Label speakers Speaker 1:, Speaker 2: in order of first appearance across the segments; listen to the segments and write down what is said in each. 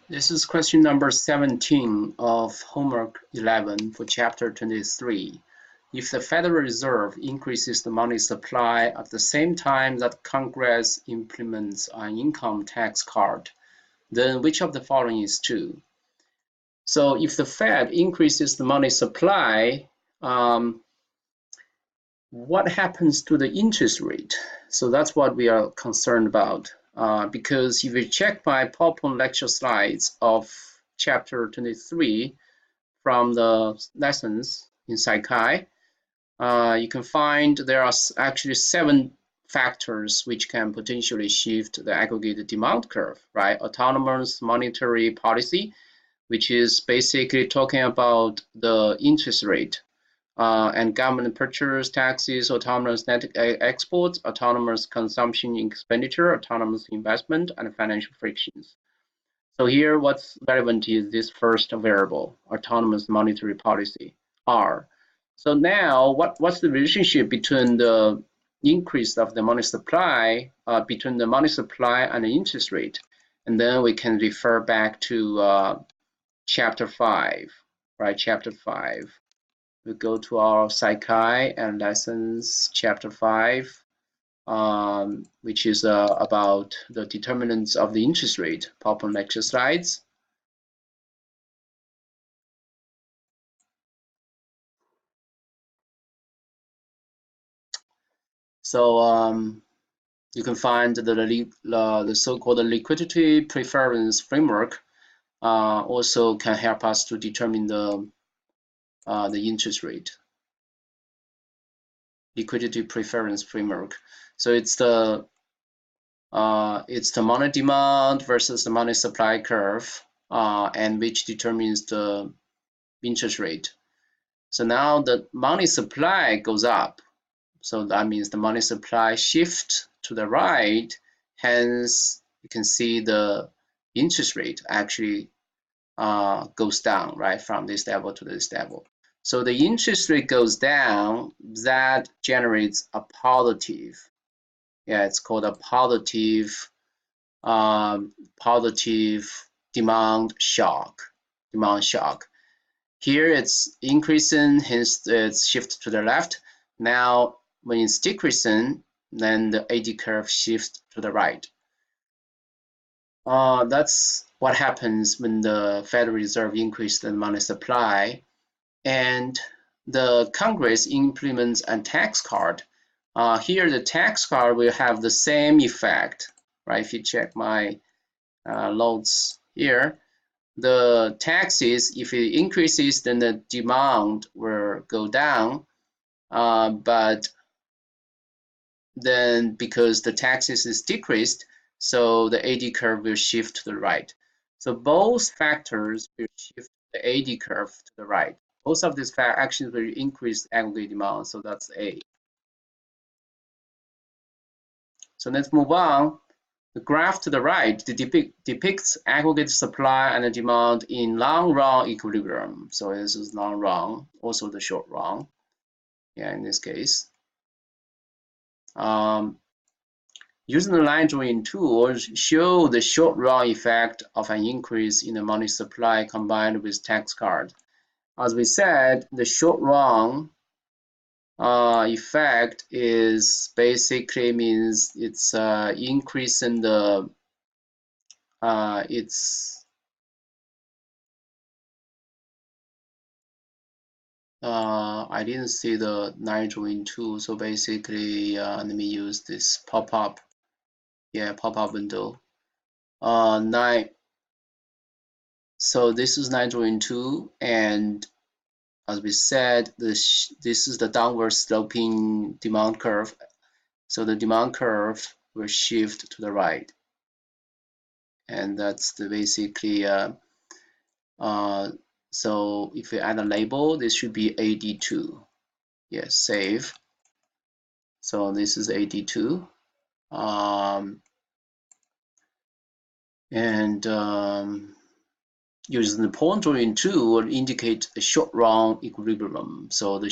Speaker 1: This is question number 17 of homework 11 for chapter 23. If the Federal Reserve increases the money supply at the same time that Congress implements an income tax cut, then which of the following is true? So if the Fed increases the money supply, what happens to the interest rate? So that's what we are concerned about. Because if you check my PowerPoint lecture slides of chapter 23 from the lessons in Psychi, you can find there are actually 7 factors which can potentially shift the aggregate demand curve, right? Autonomous monetary policy, which is basically talking about the interest rate. And government purchase taxes, autonomous net exports, autonomous consumption expenditure, autonomous investment, and financial frictions. So here what's relevant is this first variable, autonomous monetary policy, R. So now what's the relationship between the increase of the money supply, between the money supply and the interest rate? And then we can refer back to chapter 5, right? Chapter 5. We go to our Psychi and lessons chapter 5, which is about the determinants of the interest rate, PowerPoint lecture slides. So you can find the so-called liquidity preference framework also can help us to determine the interest rate. Liquidity preference framework. So it's the money demand versus the money supply curve, and which determines the interest rate. So now the money supply goes up. So that means the money supply shift to the right. Hence, you can see the interest rate actually goes down, right, from this level to this level. So the interest rate goes down, that generates a positive. Yeah, it's called a positive demand shock. Here it's increasing, hence it's shift to the left. Now when it's decreasing, then the AD curve shifts to the right. That's what happens when the Federal Reserve increases the money supply and the Congress implements a tax cut. Here the tax cut will have the same effect, right? If you check my notes here, the taxes, if it increases, then the demand will go down. But then because the taxes is decreased, so the AD curve will shift to the right. So both factors will shift the AD curve to the right. Both of these actions will increase aggregate demand, so that's A. So let's move on. The graph to the right depicts aggregate supply and demand in long-run equilibrium. So this is long-run, also the short-run. Yeah, in this case. Using the line drawing tool, show the short-run effect of an increase in the money supply combined with tax cut. As we said, the short-run effect is basically means it's increasing the I didn't see the line drawing tool, so basically let me use this pop-up, pop-up window. So this is line drawing tool, and as we said, this is the downward sloping demand curve. So the demand curve will shift to the right, and that's the basically. So if we add a label, this should be AD2. Yes, save. So this is AD2, using the point drawing tool will indicate a short-run equilibrium. So the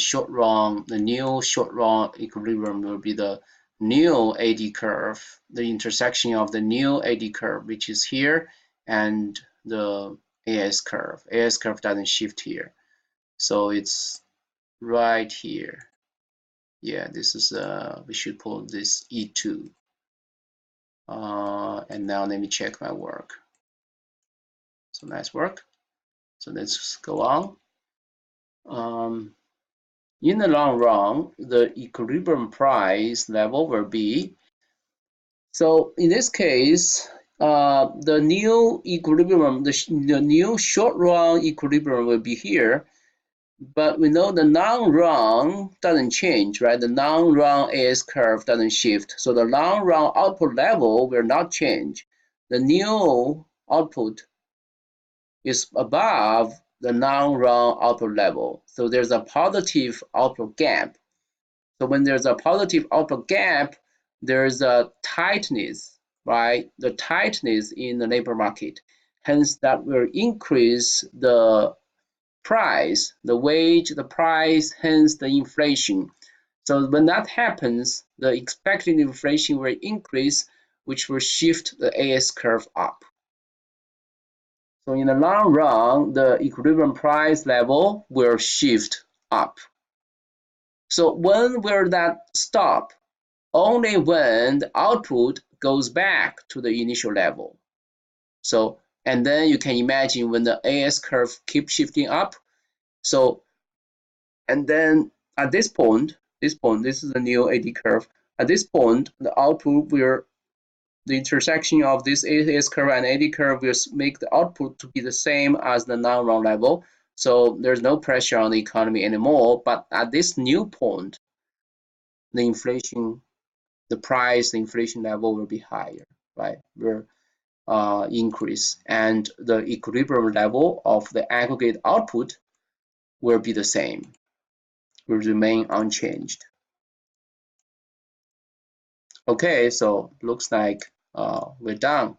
Speaker 1: new short-run equilibrium will be the new AD curve, the intersection of the new AD curve, which is here, and the AS curve. AS curve doesn't shift here. So it's right here. Yeah, this is we should pull this E2. And now let me check my work. So nice work. So let's go on. In the long run, the equilibrium price level will be, so in this case, the new equilibrium, the new short run equilibrium will be here, but we know the long run doesn't change, right? The long run AS curve doesn't shift. So the long run output level will not change. The new output is above the long run output level. So there's a positive output gap. So when there's a positive output gap, there's a tightness, right? The tightness in the labor market. Hence, that will increase the price, the wage, the price, hence the inflation. So when that happens, the expected inflation will increase, which will shift the AS curve up. So in the long run, the equilibrium price level will shift up. So when will that stop? Only when the output goes back to the initial level. So, and then you can imagine when the AS curve keeps shifting up. So, and then at this point, this is the new AD curve. At this point, the output will, the intersection of this AS curve and AD curve will make the output to be the same as the non-run level. So there's no pressure on the economy anymore. But at this new point, the inflation, the price, the inflation level will be higher, right? Will increase, and the equilibrium level of the aggregate output will be the same, will remain unchanged. Okay, so looks like we're done.